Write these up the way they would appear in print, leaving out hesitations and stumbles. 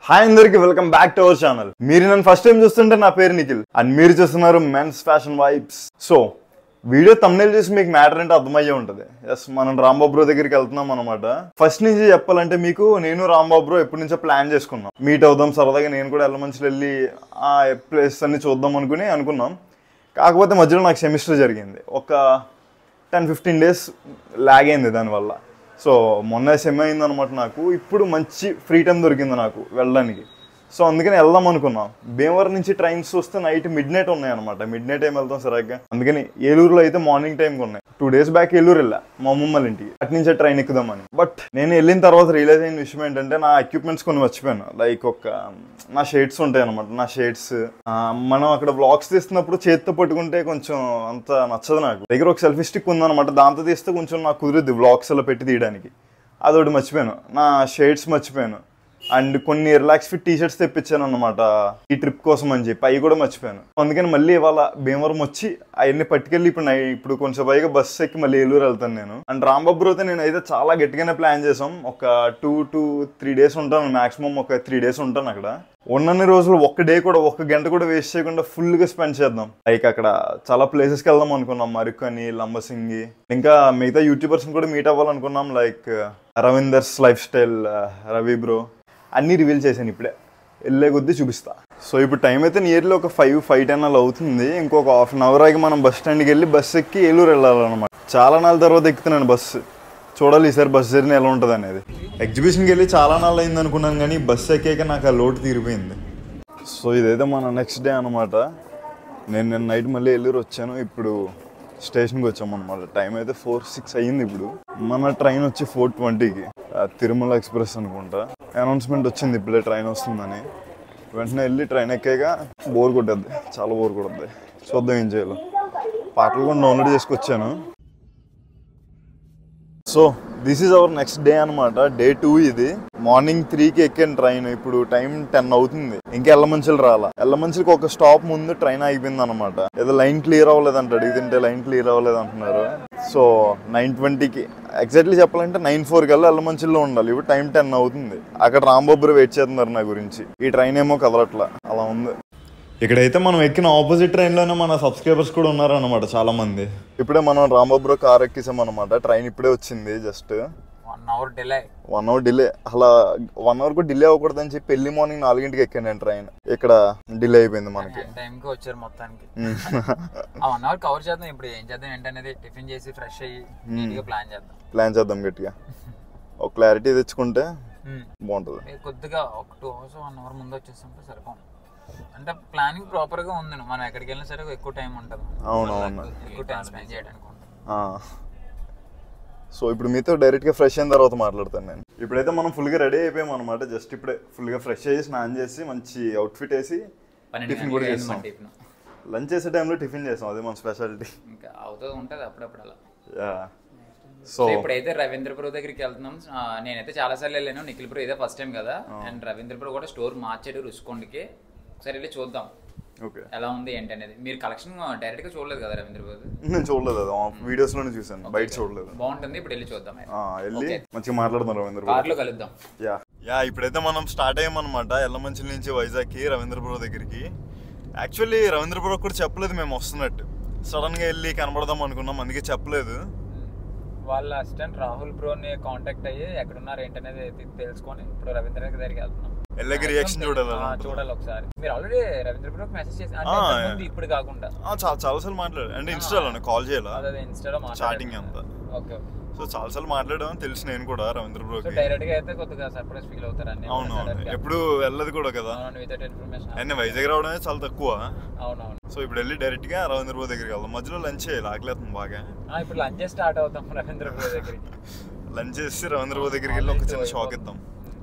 Hi అందరికి welcome back to our channel. మీరు నన్ను ఫస్ట్ టైం చూస్తుంటే నా పేరు నిఖిల్ అండ్ మీరు చూస్తున్నారు men's fashion vibes. So video thumbnail చూసి మీకు మ్యాటర్ అంటే అర్థమయ్యే ఉంటుంది. ఎస్, మనం రాంబాబు బ్రో దగ్గరికి వెళ్తున్నాం అనమాట. ఫస్ట్ నుంచి చెప్పాలంటే మీకు, నేను రాంబాబు బ్రో ఎప్పటి నుంచో ప్లాన్ చేసుకున్నాం, మీట్ అవుదాం సరదాగా, నేను కూడా ఎల్లమంచిలో వెళ్ళి ఆ ప్లేస్ అన్ని చూద్దాం అనుకున్నాం. కాకపోతే మధ్యలో నాకు సెమిస్టర్ జరిగింది, ఒక 10-15 days లాగ్ అయింది దానివల్ల. సో మొన్న సెమ్ అయింది అనమాట నాకు. ఇప్పుడు మంచి ఫ్రీ టైం దొరికింది నాకు వెళ్ళడానికి. సో అందుకని వెళ్దాం అనుకున్నాం. భీమవరం నుంచి ట్రైన్స్ వస్తే నైట్ మిడ్-నైట్ ఉన్నాయి అనమాట. మిడ్-నైట్ టైం వెళ్తాం సరిగ్గా. అందుకని ఏలూరులో అయితే మార్నింగ్ టైంకి ఉన్నాయి. 2 days బ్యాక్ ఏలూరు వెళ్ళా మా అమ్మమ్మ వాళ్ళ ఇంటికి, అటు నుంచే ట్రైన్ ఎక్కుదామని. బట్ నేను వెళ్ళిన తర్వాత రియలైజ్ అయిన విషయం ఏంటంటే, నా ఎక్విప్మెంట్స్ కొన్ని మర్చిపోయాను. లైక్ నా షేడ్స్ ఉంటాయి అనమాట. నా షేడ్స్ మనం అక్కడ వ్లాగ్స్ తీస్తున్నప్పుడు చేతితో పట్టుకుంటే కొంచెం అంత నచ్చదు నాకు. దగ్గర ఒక సెల్ఫీ స్టిక్ ఉందనమాట, దాంతో తీస్తే కొంచెం నాకు కుదురుద్ది వ్లాగ్స్ అలా పెట్టి తీయడానికి. అదొకటి మర్చిపోయాను. నా షేడ్స్ మర్చిపోయాను. అండ్ కొన్ని రిలాక్స్ ఫిట్ టీ-షర్ట్స్ తెప్పించాను అనమాట ఈ ట్రిప్ కోసం అని చెప్పి, అవి కూడా మర్చిపోయాను. అందుకని మళ్ళీ ఇవాళ భీమవరం వచ్చి అవన్నీ పట్టుకెళ్ళి ఇప్పుడు కొంచెం పైగా బస్సు ఎక్కి మళ్ళీ ఏలూరు వెళ్తాను నేను. అండ్ రాంబాబు బ్రోతో నేను అయితే చాలా గట్టిగానే ప్లాన్ చేసాం. ఒక 2 to 3 days ఉంటాను, మాక్సిమం ఒక 3 days ఉంటాను అక్కడ. ఉన్నన్ని రోజులు ఒక్క గంట కూడా వేస్ట్ చేయకుండా ఫుల్గా స్పెండ్ చేద్దాం. లైక్ అక్కడ చాలా ప్లేసెస్కి వెళ్దాం అనుకున్నాం, మరికొన్ని, లంబసింగి, ఇంకా మిగతా యూట్యూబర్స్ని కూడా మీట్ అవ్వాలనుకున్నాం. Like Ravinder's lifestyle, Ravi bro, అన్నీ రివీల్ చేశాను. ఇప్పుడే వెళ్ళే కొద్దీ చూపిస్తా. సో ఇప్పుడు టైం అయితే నియర్లీ ఒక 5-5:10 అలా అవుతుంది. ఇంకొక ½ an hour ఆగి మనం బస్ స్టాండ్కి వెళ్ళి బస్సు ఎక్కి ఏలూరు వెళ్ళాలన్నమాట. చాలా నాళ్ళ తర్వాత ఎక్కుతున్నాను బస్సు. చూడాలి ఈసారి బస్ జర్నీ ఎలా ఉంటుంది అనేది. ఎగ్జిబిషన్కి వెళ్ళి చాలా నాళ్ళు అయింది అనుకున్నాను, కానీ బస్సు ఎక్కాక నాకు ఆ లోటు తీరిపోయింది. సో ఇదైతే మన నెక్స్ట్ డే అనమాట. నేను నైట్ మళ్ళీ ఏలూరు వచ్చాను. ఇప్పుడు స్టేషన్కి వచ్చామన్నమాట. టైం అయితే 4-6 అయ్యింది. ఇప్పుడు మన ట్రైన్ వచ్చి 4:20కి, తిరుమల ఎక్స్ప్రెస్ అనుకుంటా. అనౌన్స్మెంట్ వచ్చింది ఇప్పుడే ట్రైన్ వస్తుందని. వెంటనే వెళ్ళి ట్రైన్ ఎక్కాక బోర్ కొట్టద్ది, చాలా బోర్ కొట్టద్ది. చూద్దాం ఏం చేయాలో. పాటలు కూడా డౌన్లోడ్ చేసుకొచ్చాను. So this is our next day అనమాట. డే 2 ఇది. మార్నింగ్ 3కి ఎక్కాను ట్రైన్. ఇప్పుడు టైం 10 అవుతుంది. ఇంకా ఎల్లమంచిలు రాలా. ఎల్లమంచిలకి ఒక స్టాప్ ముందు ట్రైన్ ఆగిపోయింది అనమాట. ఏదో లైన్ క్లియర్ అవ్వలేదంట, అడిగితే లైన్ క్లియర్ అవ్వలేదు అంటున్నారు. సో 9:20కి ఎగ్జాక్ట్లీ చెప్పాలంటే 9:04 కల్లా ఎల్లమంచిలో ఉండాలి. ఇప్పుడు టైం 10 అవుతుంది. అక్కడ రాంబాబు వెయిట్ చేస్తున్నారు నా గురించి. ఈ ట్రైన్ ఏమో కదలట్లా, అలా ఉంది. ఇక్కడైతే మనం ఎక్కిన ఆపోజిట్ ట్రైన్లోనే మన సబ్స్క్రైబర్స్ కూడా ఉన్నారనమాట చాలా మంది. ఇప్పుడే మనం రాంబాబు కార్ ఎక్కిసామన్నమాట. ట్రైన్ ఇప్పుడే వచ్చింది. Just 1 hour delay. అలా 1 hour కూడా డిలే అవ్వకూడదని చెప్పి ఎర్లీ మార్నింగ్ 4కి ఎక్కాను నేను ట్రైన్. ఇక్కడ డిలే అయిపోయింది మనకి. టైంకి వచ్చారు మొత్తానికి. 1 hour కవర్ చేద్దాం. ఇప్పుడు ఏం చేద్దాం ఏంటనేది టిఫిన్ చేసి ఫ్రెష్ అయ్యి నీట్గా ప్లాన్ చేద్దాం గట్టిగా. ఒక క్లారిటీ తెచ్చుకుంటే బాగుంటుంది. కొద్దిగా ఒక 2 hours 1 hour ముందు వచ్చేస్తుంటే సరిపోతుంది. అంటే ప్లానింగ్ ప్రాపర్ గా ఉంది. మనం ఎక్కడికి వెళ్ళినా సరే ఎక్కువ టైం ఉంటుంది. అవునవును, ఎక్కువ టైం స్పెండ్ చేయడానికి ఉంటుంది. సో ఇప్పుడు మీతో డైరెక్ట్ గా ఫ్రెష్ అయిన తర్వాత మాట్లాడతాను నేను. ఇప్పుడైతే మనం ఫుల్ గా రెడీ అయిపోయాం అనమాట. జస్ట్ ఇప్పుడే ఫుల్ గా ఫ్రెష్ అయ్యి స్నానం చేసి మంచి అవుట్ఫిట్ వేసి టిఫిన్ కూడా చేస్తాం. లంచ్ చేసే టైంలో టిఫిన్ చేస్తాం, అదే మన స్పెషాలిటీ. ఇంకా అవుతూ ఉంటుంది అప్పుడప్పుడు అలా. సో ఇప్పుడైతే రవీంద్రపురం దగ్గరికి వెళ్తున్నాం. నేనైతే చాలా సార్లు వెళ్ళాను. నిఖిల్పురం ఇదే ఫస్ట్ టైం కదా. అండ్ రవీంద్రపురం కూడా స్టోర్ మార్చాడు రుషికొండకి. ఒకసారి వెళ్ళి చూద్దాం ఎలా ఉంది ఏంటి అనేది. మీరు కలెక్షన్ డైరెక్ట్ గా చూడలేదు కదా రవీంద్రపురం? నేను చూడలేదు, వీడియోస్ లోనే చూసాను, బయట చూడలేదు. బాగుంటుంది, ఇప్పుడు వెళ్ళి చూద్దాం. వెళ్ళి మంచిగా మాట్లాడదాం రవీంద్రపురం. కార్లో కలుద్దాం. ఇప్పుడైతే మనం స్టార్ట్ అయ్యామన్నమాట ఎల్లమంచిల నుంచి వైజాగ్కి, రవీంద్రపురం దగ్గరికి. యాక్చువల్లీ రవీంద్రపురం కూడా చెప్పలేదు మేము వస్తున్నట్టు. సడన్ గా వెళ్ళి కనబడదాం అనుకున్నాం, అందుకే చెప్పలేదు. వాళ్ళ అసిస్టెంట్ రాహుల్ బ్రోని కాంటాక్ట్ అయ్యి ఎక్కడున్నారు ఏంటనేది తెలుసుకొని ఇప్పుడు రవీంద్ర దగ్గరికి వెళ్తున్నాం. వెళ్ళకి రియాక్షన్ చూడాలి ఒకసారి. మీరు ఆల్రెడీ రవీంద్ర బ్రోకి మెసేజ్ చేసి ఇప్పుడు కాకుండా చాలా సార్లు మాట్లాడారు. అంటే ఇన్స్టాలో కాల్ చేయాలి, ఇన్స్టాలో చాటింగ్ అంతా. ఓకే. సో చాలా సార్లు మాట్లాడడం తెలుసు నేను కూడా రవీంద్ర బ్రోకి. డైరెక్ట్ గా అయితే కొద్దిగా సర్ప్రైజ్ ఫీల్ అవుతారని. అవునవును, ఎప్పుడు వెళ్ళదు కూడా కదా. అండ్ వైజాగ్ రావడం చాలా తక్కువ. అవునవును. సో ఇప్పుడు వెళ్ళి డైరెక్ట్ గా రవీంద్ర బ్రో దగ్గరికి వెళ్దాం. మధ్యలో లంచ్ చేయాలి, ఆకలేస్తుంది బాగా. ఇప్పుడు లంచ్ స్టార్ట్ అవుతాం రవీంద్ర బ్రో దగ్గరికి. లంచ్ చేసి రవీంద్ర బ్రో దగ్గరికి వెళ్ళి ఒక చిన్న షాక్ ఇద్దాం,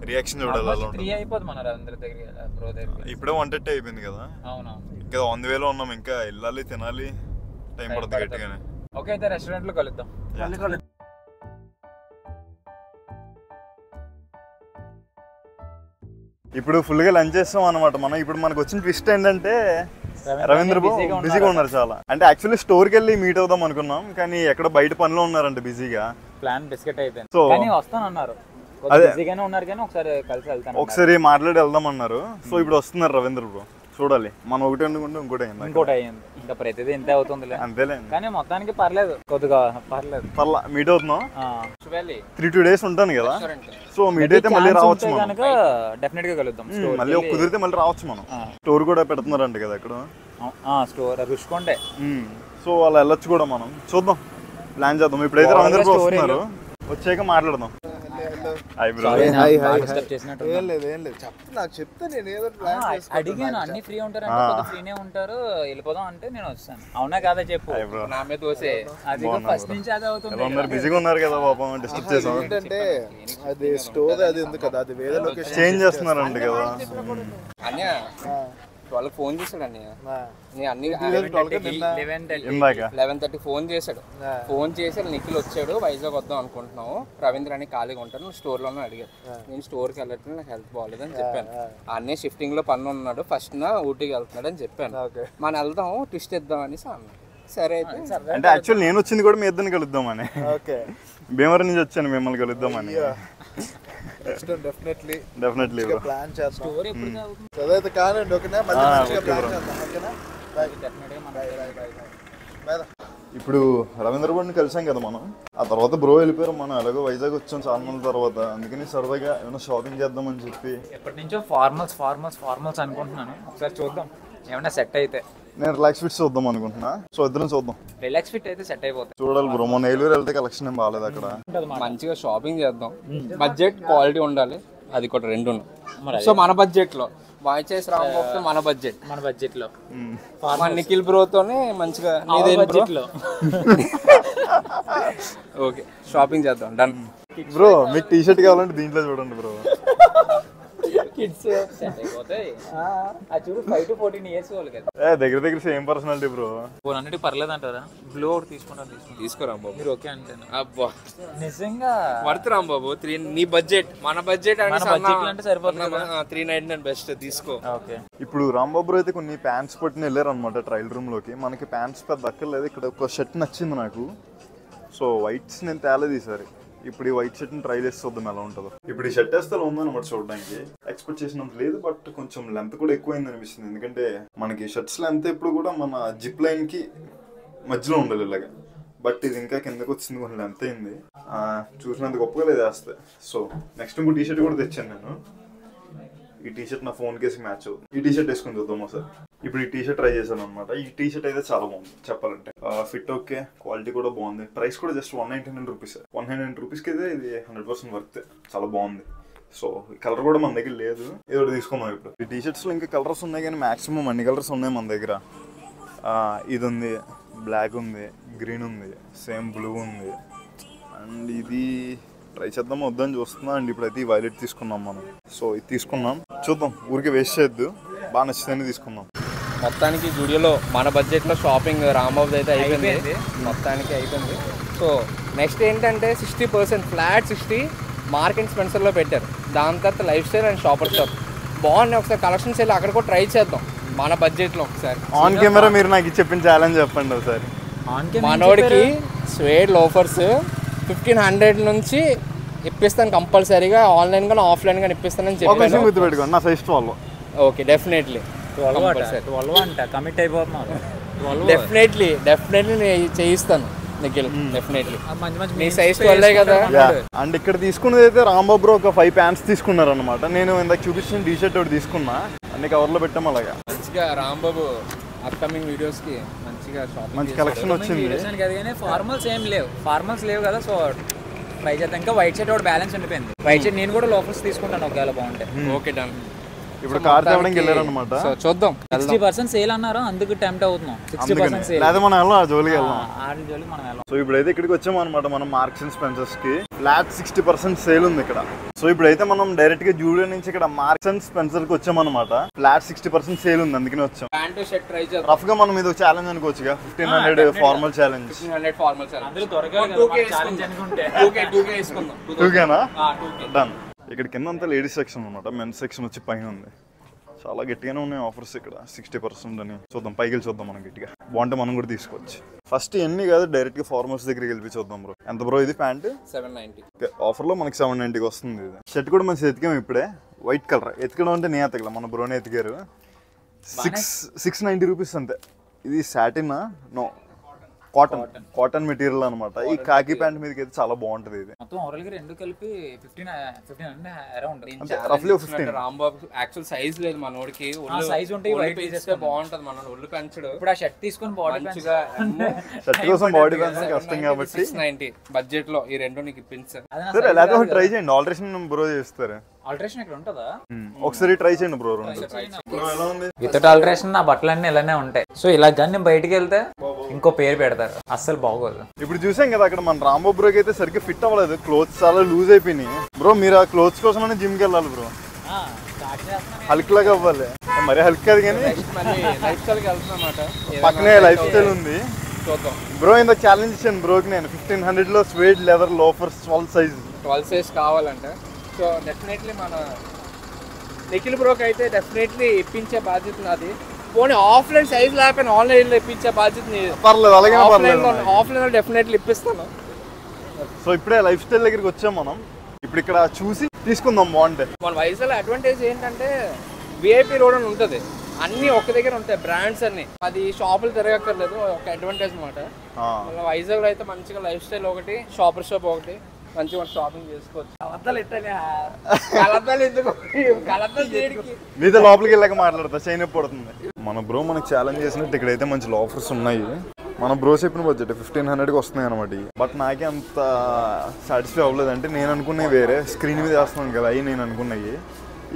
రియాక్షన్ చూడాలి. అయిపోతుంది మన రవీంద్ర బ్రో దగ్గర. ఇప్పుడే 1:30 అయిపోయింది కదా. అవునవును, ఇంకా ఆన్ ది వేలో ఉన్నాం. ఇంకా వెళ్ళాలి, తినాలి, టైం పడుతుంది గట్టిగానే. ఓకే, అయితే రెస్టారెంట్ లో కలుద్దాం. ఇప్పుడు ఫుల్ గా లంచ్ చేస్తాం అనమాట మనం. ఇప్పుడు మనకు వచ్చిన ట్విస్ట్ ఏంటంటే రవీంద్ర బిజీగా ఉన్నారు చాలా. అంటే యాక్చువల్లీ స్టోర్కి వెళ్ళి మీట్ అవుదాం అనుకున్నాం, కానీ ఎక్కడ బయట పనిలో ఉన్నారంటే బిజీగా. ప్లాన్ బిస్కెట్ అయిపోయింది. సో వస్తానన్నారు. బిజీగానే ఉన్నారు కానీ ఒకసారి కలిసి వెళ్తాను. ఒకసారి మాట్లాడి వెళ్దామన్నారు. సో ఇప్పుడు వస్తున్నారు రవీంద్ర బ్రో. చూడాలి, మనం ఒకటి అనుకుంటే ఇంకోటి అయ్యింది. ఇంకా ప్రతిదీ ఇంతే అవుతుంది అంతేలే. కానీ మొత్తానికి పర్లేదు, కొద్దిగా పర్లేదు. మీట్ అవుతున్నాం. 3-2 days ఉంటాను కదా. సో మీట్ అయితే మళ్ళీ రావచ్చు కనుక డెఫినెట్ గా కలుద్దాం. మళ్ళీ కుదిరితే మళ్ళీ రావచ్చు మనం. స్టోర్ కూడా పెడుతున్నారంట కదా అక్కడ, స్టోర్ రుషికొండే. సో అలా వెళ్ళొచ్చు కూడా. మనం చూద్దాం, ప్లాన్ చేద్దాం. ఇప్పుడైతే రవీంద్ర బ్రో వస్తున్నారు, వచ్చాక మాట్లాడదాం. అడిగాను అన్ని ఫ్రీ ఉంటారు, ఫ్రీనే ఉంటారు, వెళ్ళిపోదాం అంటే నేను వచ్చాను. అవునా కాదా చెప్పు, నా మీద దోసే. అది ఫస్ట్ నుంచి అదే అవుతుంది. బిజీగా ఉన్నారు కదా పాపం, డిస్టర్బ్ చేసాం. ఏంటంటే అది స్టోర్ అది ఉంది కదా, అది వేరే లొకేషన్ చేంజ్ చేస్తున్నారంట కదా. వాళ్ళకి ఫోన్ చేశాడు అన్నయ్య. అన్ని 11:30 ఫోన్ చేశాడు. ఫోన్ చేసి నిఖిల్ వచ్చాడు, వైజాగ్ వద్దాం అనుకుంటున్నాము, రవీంద్ర అని ఖాళీగా ఉంటాను, నువ్వు స్టోర్లోనే అడిగాడు. నేను స్టోర్కి వెళ్ళట్లేదు, నాకు హెల్త్ బాగాలేదు అని చెప్పాను. అన్నీ షిఫ్టింగ్ లో పన్ను ఉన్నాడు, ఫస్ట్ నా ఊటీకి వెళ్తున్నాడు అని చెప్పాను. మనం వెళ్దాం, ట్విస్ట్ ఇద్దాం అనేసి అన్నా. సరే అయితే అంటే యాక్చువల్ నేను వచ్చింది కూడా మీ ఇద్దరిని కలుద్దామని, భీమవరం నుంచి వచ్చాను మిమ్మల్ని కలుద్దామని. డెఫినెట్లీ ప్లాన్ చేస్తాం. చదివితే కానండి, ఓకేనా? మళ్ళీ ప్లాన్ చేద్దాం, ఓకేనా? ఇప్పుడు రవీంద్ర బ్రోని కలిసాం కదా మనం. ఆ తర్వాత బ్రో వెళ్ళిపోయారు, మనం ఎలాగో వైజాగ్ వచ్చాం చాలా మంది తర్వాత. అందుకని సరదాగా ఏమైనా షాపింగ్ చేద్దామని చెప్పి ఎప్పటి నుంచో ఫార్మల్స్ అనుకుంటున్నాను. ఒకసారి చూద్దాం, ఏమైనా సెట్ అయితే. నేను రిలాక్స్ ఫిట్స్ చూద్దాం అనుకుంటున్నా. సో ఇద్దరం చూద్దాం. రిలాక్స్ ఫిట్ అయితే సెట్ అయిపోతుంది. చూడాలి బ్రో, మొన్న ఏలూరు వెళ్తే కలెక్షన్ ఏం బాగాలేదు అక్కడ. మంచిగా షాపింగ్ చేద్దాం, బడ్జెట్ క్వాలిటీ ఉండాలి, అది కూడా రెండు. సో మన బడ్జెట్ లో వాయిస్ రాకపోతే మన బడ్జెట్ లో నిఖిల్ బ్రోతోనే మంచిగా ఓకే షాపింగ్ చేద్దాం. Done bro. మీకు టీ షర్ట్ కావాలంటే దీంట్లో చూడండి బ్రో. దగ్గర దగ్గర సేమ్ పర్సనాలిటీ బ్రో. అన్నిటికీ పర్లేదు అంటారా? బ్లూ ఒకటి తీసుకురా బాబు, మీరు ఓకే అంటే. అబ్బా నిజంగా వర్త్ రామ్ బాబు. నీ బడ్జెట్ మన బడ్జెట్ అంటే సరిపోతుంది. 399 బెస్ట్ తీసుకో. ఇప్పుడు రాంబాబు అయితే కొన్ని ప్యాంట్స్ పట్టుని వెళ్ళారు అనమాట ట్రయల్ రూమ్ లోకి. మనకి ప్యాంట్స్ పెద్ద దక్కర్లేదు. ఇక్కడ ఒక షర్ట్ నచ్చింది నాకు, సో వైట్స్ నేను తేలేదు ఈసారి. ఇప్పుడు ఈ వైట్ షర్ట్ ని ట్రై చేసి చూద్దాం ఎలా ఉంటుందో. ఇప్పుడు ఈ షర్ట్ వేస్తే ఉందన్నమాట చూడడానికి. ఎక్స్పెక్ట్ చేసినంత లేదు, బట్ కొంచెం లెంత్ కూడా ఎక్కువైంది అనిపిస్తుంది. ఎందుకంటే మనకి షర్ట్స్ లెంత్ ఎప్పుడు కూడా మన జిప్ లైన్ కి మధ్యలో ఉండాలి ఇలాగా. బట్ ఇది ఇంకా కిందకి వచ్చింది, కొంచెం లెంత్ అయింది. చూసినంత గొప్పగా లేదు వేస్తే. సో నెక్స్ట్ ఇంకో టీ షర్ట్ కూడా తెచ్చాను నేను. ఈ టీ షర్ట్ నా ఫోన్ కేసి మ్యాచ్ అవుతుంది. ఈ టీ షర్ట్ వేసుకుని చూద్దాం సార్. ఇప్పుడు ఈ టీ షర్ట్ ట్రై చేశాను అనమాట. ఈ టీ షర్ట్ అయితే చాలా బాగుంది చెప్పాలంటే. ఫిట్ ఓకే, క్వాలిటీ కూడా బాగుంది. ప్రైస్ కూడా జస్ట్ 199 రూపీస్. 199 రూపీస్కి అయితే ఇది 100% వర్త్. చాలా బాగుంది. సో ఈ కలర్ కూడా మన దగ్గర లేదు, ఏదో తీసుకున్నాం. ఇప్పుడు ఈ టీ షర్ట్స్లో ఇంకా కలర్స్ ఉన్నాయి కానీ మాక్సిమం అన్ని కలర్స్ ఉన్నాయి మన దగ్గర. ఇది ఉంది, బ్లాక్ ఉంది, గ్రీన్ ఉంది, సేమ్ బ్లూ ఉంది, అండ్ ఇది ట్రై చేద్దాం వద్దని చూస్తున్నా. అండ్ ఇప్పుడైతే ఈ వైలెట్ తీసుకున్నాం మనం. సో ఇది తీసుకున్నాం, చూద్దాం, ఊరికి వేస్ట్ చేయొద్దు, బాగా నచ్చిందని తీసుకున్నాం. మొత్తానికి జూడియోలో మన బడ్జెట్లో షాపింగ్ రాంబాబు అయితే అయిపోయింది, మొత్తానికి అయిపోయింది. సో నెక్స్ట్ ఏంటంటే 60% ఫ్లాట్ 60 మార్క్ అండ్ స్పెన్సర్లో పెట్టారు. దాని తర్వాత life style and shopper shop బాగున్నాయి. ఒకసారి కలెక్షన్స్ వెళ్ళి అక్కడ కూడా ట్రై చేద్దాం మన బడ్జెట్లో. ఒకసారి ఆన్ కెమెరా మీరు నాకు చెప్పిన ఛాలెంజ్ చెప్పండి ఒకసారి. మనోడికి స్వేడ్ లోఫర్స్ 1500 నుంచి ఇప్పిస్తాను కంపల్సరీగా. ఆన్లైన్ గానీ ఆఫ్లైన్ గానీ ఇప్పిస్తానని చెప్పాను. గుర్తుపెట్టుకోండి, నా సైజ్ 12. ఓకే డెఫినెట్లీ డెఫినెట్లీ చేయిస్తాను నిఖిల్, డెఫినెట్లీ. నీ సైజ్ 12 కదా. అండ్ ఇక్కడ తీసుకున్నది అయితే రాంబాబు బ్రో ఒక 5 ప్యాంట్స్ తీసుకున్నారు అనమాట. నేను ఇందాక చూపించిన టీ షర్ట్ ఒకటి తీసుకున్నా, అన్ని కవర్లో పెట్టాం. అలాగా మంచిగా రాంబాబు అప్కమింగ్ వీడియోస్ కి మంచిగా మంచి కలెక్షన్ వచ్చింది. ఫార్మల్స్ లేవు కదా, సో ట్రై చేద్దాం. ఇంకా వైట్ షర్ట్ ఒకటి బ్యాలెన్స్ ఉండిపోయింది. వైట్ షర్ట్ నేను కూడా లోఫర్స్ తీసుకుంటాను ఒకవేళ బాగుంటే. Okay done. ఇప్పుడు కార్ తేవడానికి వెళ్ళారు అనమాట. చూద్దాం, 60% సేల్ అన్నారు, అందుకు టెంప్ట్ అవుతున్నాం. 60% సేల్ లేదా మనం వెళ్ళాం, జోలికి వెళ్ళాం. మనం వెళ్ళాం. సో ఇప్పుడైతే ఇక్కడికి వచ్చాము అనమాట మనం మార్క్స్ అండ్ స్పెన్సర్స్ కి. ఫ్లాట్ 60% సేల్ ఉంది ఇక్కడ. సో ఇప్పుడైతే మనం డైరెక్ట్ గా జూడియో నుంచి ఇక్కడ మార్క్స్ అండ్ స్పెన్సర్ కి వచ్చామన్నమాట. ఫ్లాట్ 60% సేల్ ఉంది, అందుకనే వచ్చాం. ప్యాంట్ షర్ట్ ట్రై చేద్దాం. రఫ్ గా మనం ఇది ఛాలెంజ్ అనుకోవచ్చుగా. 1500 ఫార్మల్ ఛాలెంజ్. 1500 formal challenge. అందరూ త్వరగా ఛాలెంజ్ అనుకుంటే 2K వేసుకుందాం. 2Kనా? డన్. ఇక్కడ కింద అంతా లేడీస్ సెక్షన్ అనమాట, మెన్స్ సెక్షన్ వచ్చి పైన ఉంది. చాలా గట్టిగానే ఉన్నాయి ఆఫర్స్ ఇక్కడ 60% అని. చూద్దాం పైకి వెళ్ళి చూద్దాం మనం గట్టిగా. బాగుంటే మనం కూడా తీసుకోవచ్చు. ఫస్ట్ ఎన్ని కాదు డైరెక్ట్ గా ఫార్మర్స్ దగ్గరికి వెళ్ళి చూద్దాం బ్రో. ఎంత బ్రో ఇది ప్యాంట్? 790. ఆఫర్ లో మనకి 790కి వస్తుంది. ఇది షర్ట్ కూడా మంచి ఎతికాం ఇప్పుడే, వైట్ కలర్. ఎతికడం అంటే నేను ఎతకల, మన బ్రోనే ఎతికారు. 690 రూపీస్ అంతే. ఇది సాటిన్ నో కాటన్ మెటీరియల్ అనమాట. ఈ కాకి ప్యాంట్ మీదకి అయితే చాలా బాగుంటది. ఇది మొత్తం ఓవరాల్ గా రెండు కలిపి 15 అరౌండ్ రఫ్లీ 15. రాంబాబు యాక్చువల్ సైజ్ లేదు మనోడికి. సైజ్ ఉంటే బాగుంటది మన ఒళ్ళు పెంచడు. ఇప్పుడు ఆ షర్ట్ తీసుకొని బాడీ మంచిగా షర్ట్ కోసం బాడీ పెంచడం కష్టం కాబట్టి 690 బడ్జెట్ లో ఈ రెండు నీకు ఇప్పించారు. సరే లేకపోతే ట్రై చేయండి, ఆల్టరేషన్ బ్రో చేస్తారు. ఆల్టరేషన్ ఇక్కడ ఉంటుందా? ఒకసారి ట్రై చేయండి బ్రో. ఎలా ఉంది వితౌట్ ఆల్టరేషన్ నా బట్టలన్నీ ఇలానే ఉంటాయి. సో ఇలా కానీ బయటికి వెళ్తే ఇంకో పేరు పెడతారు, అస్సలు బాగోదు. ఇప్పుడు చూసాం కదా అక్కడ మన రాంబాబు బ్రోకి అయితే సరిగ్గా ఫిట్ అవ్వలేదు. క్లోత్స్ చాలా లూజ్ అయిపోయినాయి బ్రో. మీరు ఆ క్లోత్స్ కోసమైనా జిమ్ కి వెళ్ళాలి బ్రో. హల్క్ లాగా అవ్వాలి, మరీ హల్క్ కాదు కానీ పక్కనే లైఫ్ స్టైల్ ఉంది బ్రో. ఇంత ఛాలెంజ్ ఇచ్చాను బ్రోకి నేను. 1500 లో స్వేడ్ లెదర్ లోఫర్స్ 12 సైజ్ కావాలంటే. సో డెఫినెట్లీ మన నిఖిల్ బ్రోకి అయితే డెఫినెట్లీ ఇప్పించే బాధ్యత నాది. పోనీ ఆఫ్లైన్ సైజ్ లేకపోయినా ఆన్లైన్ లో ఇప్పించే బాధ్యత పర్లేదు, అలాగే ఆఫ్లైన్ లో డెఫినెట్లీ ఇప్పిస్తాను. సో ఇప్పుడే లైఫ్ స్టైల్ దగ్గరికి వచ్చాం మనం. ఇప్పుడు ఇక్కడ చూసి తీసుకుందాం బాగుంటే. మన వైజాగ్ అడ్వాంటేజ్ ఏంటంటే విఐపి రోడ్ అని ఉంటుంది, అన్ని ఒక్క దగ్గర ఉంటాయి బ్రాండ్స్ అన్ని. అది షాపులు తిరగక్కర్లేదు, ఒక అడ్వాంటేజ్ అనమాట. వైజాగ్ లో అయితే మంచిగా లైఫ్ స్టైల్ ఒకటి, షాపర్ షాప్ ఒకటి, మంచిగా షాపింగ్ చేసుకోవచ్చు. మీతో లోపలికి వెళ్ళాక మాట్లాడతా, చైన్ పడుతుంది. మన బ్రో మనకి ఛాలెంజ్ చేసినట్టు ఇక్కడైతే మంచి ఆఫర్స్ ఉన్నాయి. మన బ్రో చెప్పిన బడ్జెట్ 1500కి వస్తున్నాయి అనమాట. బట్ నాకే అంత సాటిస్ఫై అవ్వలేదు. అంటే నేను అనుకున్నవి వేరే, స్క్రీన్ మీద వేస్తున్నాను కదా అవి నేను అనుకున్నాయి.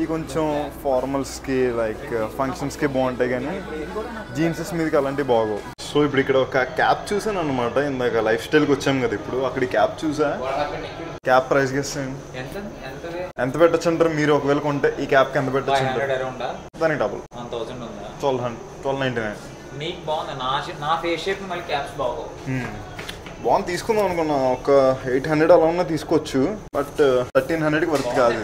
ఈ కొంచెం ఫార్మల్స్కి లైక్ ఫంక్షన్స్కి బాగుంటాయి కానీ జీన్సెస్ మీదకి అలాంటివి బాగోవు. సో ఇప్పుడు ఇక్కడ ఒక క్యాప్ చూసాను అనమాట. ఇందాక లైఫ్ స్టైల్కి వచ్చాం కదా, ఇప్పుడు అక్కడ క్యాప్ చూసా. క్యాప్ ప్రైస్ గెస్ ఎంత పెట్టచ్చు అంటారు మీరు? ఒకవేళ కొంటే ఈ క్యాప్కి ఎంత పెట్టచ్చు అంటారు? దానికి డబుల్ 1299. నీకు బాగుంది, నా ఫేస్ షేప్ మళ్ళీ క్యాప్స్ బాగోవు. బాగుంది, తీసుకుందాం అనుకున్నా. ఒక 800 అలా ఉన్నా తీసుకోవచ్చు, బట్ 1300కి వర్త్ కాదు.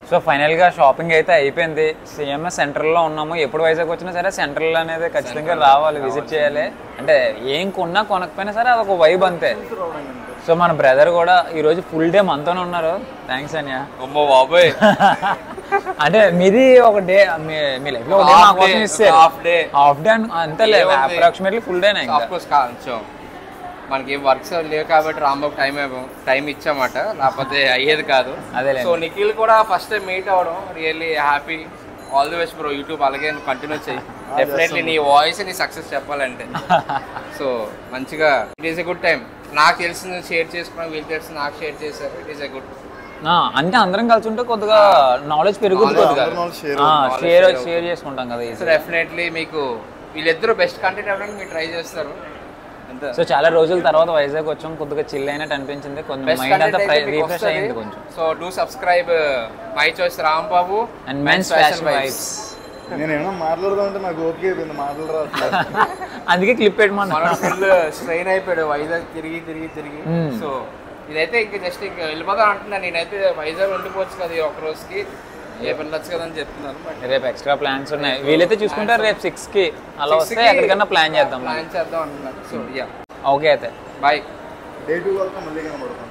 సో ఫైనల్ గా షాపింగ్ అయితే అయిపోయింది. సిఎంఎస్ సెంటర్ లో ఉన్నాము. ఎప్పుడు వైజాగ్ వచ్చినా సరే సెంట్రల్ అనేది ఖచ్చితంగా రావాలి, విజిట్ చేయాలి. అంటే ఏం కొన్నా కొనకపోయినా సరే అదొక వైబ్ అంతే. సో మన బ్రదర్ కూడా ఈ రోజు ఫుల్ డే మనతోనే ఉన్నారు. థ్యాంక్స్ అన్యా. బాబాయ్ అంటే మీది ఒక డే, మీ లైఫ్ లో హాఫ్ డే అంతే లేదు, అప్రాక్సిమేట్లీ ఫుల్ డే. మనకి వర్క్స్ లేవు కాబట్టి రాంబాబు టైం ఇచ్చామాట, లేకపోతే అయ్యేది కాదు. సో నిఖిల్ కూడా ఫస్ట్ టైం మీట్ అవ్వడం really happy. All the best bro. YouTube అలాగే కంటిన్యూ చేయి. డెఫినెట్లీ నీ వాయిస్ నీ సక్సెస్ చెప్పాలంటే. సో మంచిగా it is a good time. నాకు తెలిసింది షేర్ చేసుకున్నాను, వీళ్ళు తెలిసి నాకు షేర్ చేశారు. It is a good. అంటే అందరం కలిసి ఉంటే కొద్దిగా నాలెడ్జ్ పెరుగుతుంది, కొద్దిగా షేర్ చేసుకుంటాం కదా. సో డెఫినెట్లీ మీకు వీళ్ళిద్దరూ బెస్ట్ కంటెంట్ ఇవ్వడానికి మీరు ట్రై చేస్తారు. సో చాలా రోజుల తర్వాత వైజాగ్ వచ్చాం, కొద్దిగా చిల్ అయినట్టు అనిపించింది, కొంచెం మైండ్ అంతా రిఫ్రెష్ అయింది కొంచెం. So do subscribe my choice Rambabu and men's fashion vibes. నేను ఏమన్నా మాట్లాడదాం అంటే నాకు ఓకే అయిపోయింది, మాట్లాడరా. అందుకే క్లిప్ పెట్టమన్నా. ఫుల్ స్ట్రెయిన్ అయిపోయాడు వైజాగ్ తిరిగి. సో ఇదైతే ఇంకా జస్ట్ ఇంకా వెళ్ళిపోతాను అంటున్నా. నేనైతే వైజాగ్ ఉండిపోవచ్చు కదా ఒక రోజుకి, రేపు వెళ్ళొచ్చు కదా అని చెప్తున్నాను. రేపు ఎక్స్ట్రా ప్లాన్స్ ఉన్నాయి. వీలైతే చూసుకుంటారు రేపు 6కి అలా వస్తే ఎక్కడికన్నా ప్లాన్ చేద్దాం అంటున్నాను. సో యా ఓకే అయితే బాయ్. Day 2 వరకు మళ్ళీ కనబడతాం.